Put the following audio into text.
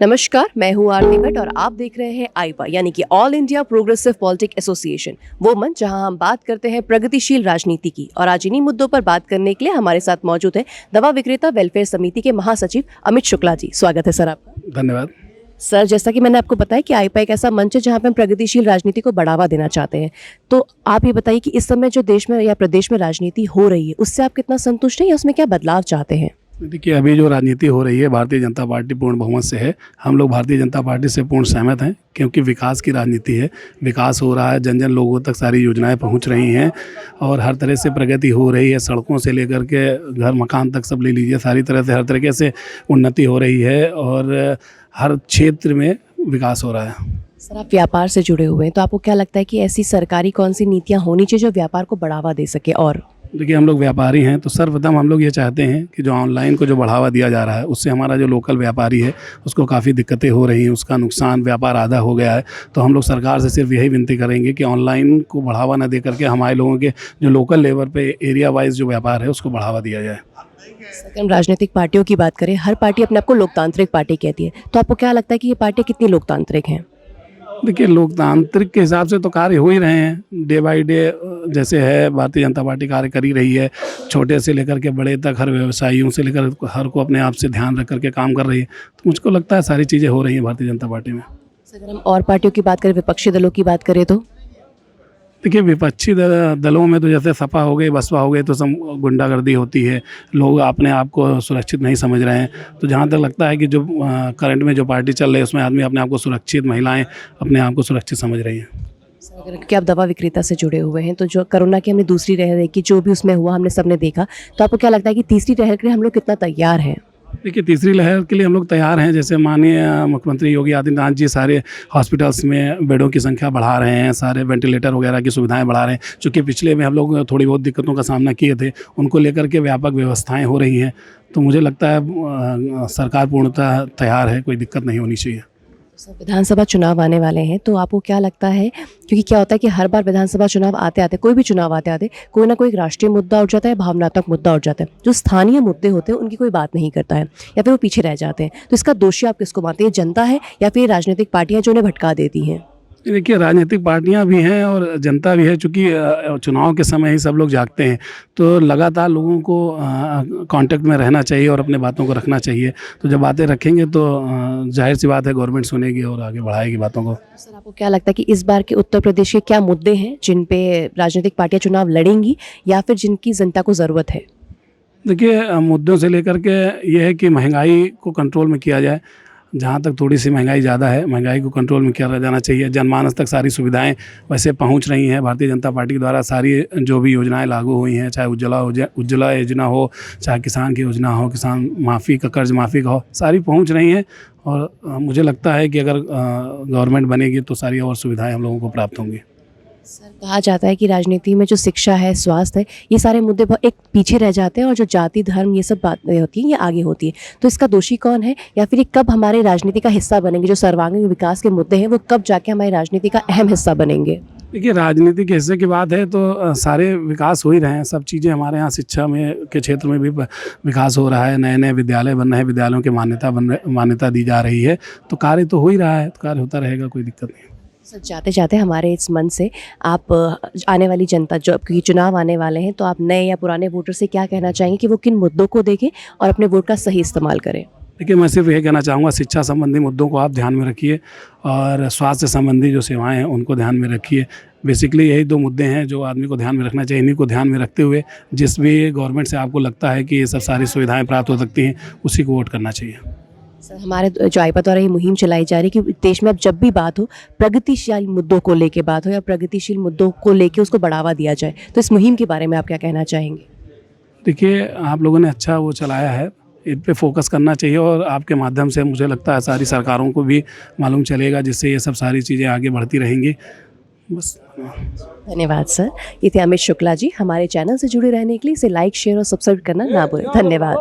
नमस्कार, मैं हूँ आरती भट्ट और आप देख रहे हैं आईपा यानी कि all India progressive politic association, वो मंच जहां हम बात करते हैं प्रगतिशील राजनीति की। और आज इन्हीं मुद्दों पर बात करने के लिए हमारे साथ मौजूद है दवा विक्रेता वेलफेयर समिति के महासचिव अमित शुक्ला जी। स्वागत है सर आपका। धन्यवाद सर, जैसा कि मैंने आपको बताया कि आईपा एक ऐसा मंच है जहां पे हम प्रगतिशील राजनीति को बढ़ावा देना चाहते हैं, तो आप ये बताइए कि इस समय जो देश में या प्रदेश में राजनीति हो रही है उससे आप कितना संतुष्ट हैं या उसमें क्या बदलाव चाहते हैं? देखिए, अभी जो राजनीति हो रही है भारतीय जनता पार्टी पूर्ण बहुमत से है। हम लोग भारतीय जनता पार्टी से पूर्ण सहमत हैं, क्योंकि विकास की राजनीति है। विकास हो रहा है, जन जन लोगों तक सारी योजनाएं पहुंच रही हैं और हर तरह से प्रगति हो रही है। सड़कों से लेकर के घर मकान तक सब ले लीजिए, सारी तरह से हर तरीके से उन्नति हो रही है और हर क्षेत्र में विकास हो रहा है। सर, आप व्यापार से जुड़े हुए हैं, तो आपको क्या लगता है कि ऐसी सरकारी कौन सी नीतियाँ होनी चाहिए जो व्यापार को बढ़ावा दे सके? और देखिए, हम लोग व्यापारी हैं तो सर्वप्रथम हम लोग ये चाहते हैं कि जो ऑनलाइन को जो बढ़ावा दिया जा रहा है उससे हमारा जो लोकल व्यापारी है उसको काफ़ी दिक्कतें हो रही हैं, उसका नुकसान, व्यापार आधा हो गया है। तो हम लोग सरकार से सिर्फ यही विनती करेंगे कि ऑनलाइन को बढ़ावा न दे करके हमारे लोगों के जो लोकल लेवल पे एरिया वाइज जो व्यापार है उसको बढ़ावा दिया जाए। सेकंड, राजनीतिक पार्टियों की बात करें, हर पार्टी अपने आप को लोकतांत्रिक पार्टी कहती है, तो आपको क्या लगता है कि ये पार्टियाँ कितनी लोकतांत्रिक हैं? देखिए, लोकतांत्रिक के हिसाब से तो कार्य हो ही रहे हैं। डे बाय डे जैसे है भारतीय जनता पार्टी कार्य कर ही रही है। छोटे से लेकर के बड़े तक हर व्यवसायियों से लेकर हर को अपने आप से ध्यान रख करके काम कर रही है। तो मुझको लगता है सारी चीज़ें हो रही हैं भारतीय जनता पार्टी में। अगर हम और पार्टियों की बात करें, विपक्षी दलों की बात करें, तो देखिए, विपक्षी दलों में तो जैसे सपा हो गई, बसपा हो गई, तो सब गुंडागर्दी होती है। लोग अपने आप को सुरक्षित नहीं समझ रहे हैं। तो जहाँ तक लगता है कि जो करंट में जो पार्टी चल रही है उसमें आदमी अपने आप को सुरक्षित, महिलाएं अपने आप को सुरक्षित समझ रही हैं। क्योंकि आप दवा विक्रेता से जुड़े हुए हैं, तो जो कोरोना की हमने दूसरी लहर देखी, जो भी उसमें हुआ हमने सबने देखा, तो आपको क्या लगता है कि तीसरी लहर के लिए हम लोग कितना तैयार हैं? देखिए, तीसरी लहर के लिए हम लोग तैयार हैं। जैसे माननीय मुख्यमंत्री योगी आदित्यनाथ जी सारे हॉस्पिटल्स में बेडों की संख्या बढ़ा रहे हैं, सारे वेंटिलेटर वगैरह की सुविधाएं बढ़ा रहे हैं। चूँकि पिछले में हम लोग थोड़ी बहुत दिक्कतों का सामना किए थे, उनको लेकर के व्यापक व्यवस्थाएं हो रही हैं। तो मुझे लगता है सरकार पूर्णतः तैयार है, कोई दिक्कत नहीं होनी चाहिए। सर, विधानसभा चुनाव आने वाले हैं, तो आपको क्या लगता है, क्योंकि क्या होता है कि हर बार विधानसभा चुनाव आते आते, कोई भी चुनाव आते आते कोई ना कोई राष्ट्रीय मुद्दा उठ जाता है, भावनात्मक मुद्दा उठ जाता है, जो स्थानीय मुद्दे होते हैं उनकी कोई बात नहीं करता है या फिर वो पीछे रह जाते हैं, तो इसका दोषी आप किसको मानते हैं? जनता है या फिर राजनीतिक पार्टियां जो उन्हें भटका देती हैं? देखिए, राजनीतिक पार्टियां भी हैं और जनता भी है। चूँकि चुनाव के समय ही सब लोग जागते हैं, तो लगातार लोगों को कांटेक्ट में रहना चाहिए और अपने बातों को रखना चाहिए। तो जब बातें रखेंगे तो जाहिर सी बात है गवर्नमेंट सुनेगी और आगे बढ़ाएगी बातों को। सर, आपको क्या लगता है कि इस बार के उत्तर प्रदेश के क्या मुद्दे हैं जिन पे राजनीतिक पार्टियां चुनाव लड़ेंगी या फिर जिनकी जनता को ज़रूरत है? देखिए, मुद्दों से लेकर के ये है कि महंगाई को कंट्रोल में किया जाए। जहाँ तक थोड़ी सी महंगाई ज़्यादा है, महंगाई को कंट्रोल में किया जाना चाहिए। जनमानस तक सारी सुविधाएं वैसे पहुँच रही हैं। भारतीय जनता पार्टी के द्वारा सारी जो भी योजनाएं लागू हुई हैं, चाहे उज्ज्वला योजना हो, चाहे किसान की योजना हो, किसान माफ़ी का, कर्ज माफ़ी का हो, सारी पहुँच रही हैं। और मुझे लगता है कि अगर गवर्नमेंट बनेगी तो सारी और सुविधाएँ हम लोगों को प्राप्त होंगी। सर, कहा जाता है कि राजनीति में जो शिक्षा है, स्वास्थ्य है, ये सारे मुद्दे बहुत एक पीछे रह जाते हैं और जो जाति, धर्म, ये सब बातें होती हैं ये आगे होती है, तो इसका दोषी कौन है या फिर ये कब हमारे राजनीति का हिस्सा बनेंगे? जो सर्वांगीण विकास के मुद्दे हैं वो कब जाके हमारी राजनीति का अहम हिस्सा बनेंगे? देखिए, राजनीति के हिस्से की बात है तो सारे विकास हो ही रहे हैं। सब चीज़ें हमारे यहाँ शिक्षा में के क्षेत्र में भी विकास हो रहा है। नए नए विद्यालय बन रहे हैं, विद्यालयों की मान्यता दी जा रही है। तो कार्य तो हो ही रहा है, तो कार्य होता रहेगा, कोई दिक्कत नहीं। सर, जाते जाते हमारे इस मन से आप आने वाली जनता, जो क्योंकि चुनाव आने वाले हैं, तो आप नए या पुराने वोटर से क्या कहना चाहेंगे कि वो किन मुद्दों को देखें और अपने वोट का सही इस्तेमाल करें? देखिए, मैं सिर्फ ये कहना चाहूँगा, शिक्षा संबंधी मुद्दों को आप ध्यान में रखिए और स्वास्थ्य संबंधी जो सेवाएं हैं उनको ध्यान में रखिए। बेसिकली यही दो मुद्दे हैं जो आदमी को ध्यान में रखना चाहिए। इन्हीं को ध्यान में रखते हुए जिस भी गवर्नमेंट से आपको लगता है कि ये सब सारी सुविधाएँ प्राप्त हो सकती हैं, उसी को वोट करना चाहिए। सर, हमारे जो आईपा द्वारा ये मुहिम चलाई जा रही है कि देश में अब जब भी बात हो, प्रगतिशील मुद्दों को लेके बात हो या प्रगतिशील मुद्दों को लेके उसको बढ़ावा दिया जाए, तो इस मुहिम के बारे में आप क्या कहना चाहेंगे? देखिए, आप लोगों ने अच्छा वो चलाया है, इन पे फोकस करना चाहिए और आपके माध्यम से मुझे लगता है सारी सरकारों को भी मालूम चलेगा, जिससे ये सब सारी चीज़ें आगे बढ़ती रहेंगी। बस। धन्यवाद सर। ये थे अमित शुक्ला जी। हमारे चैनल से जुड़े रहने के लिए इसे लाइक, शेयर और सब्सक्राइब करना ना भूलें। धन्यवाद।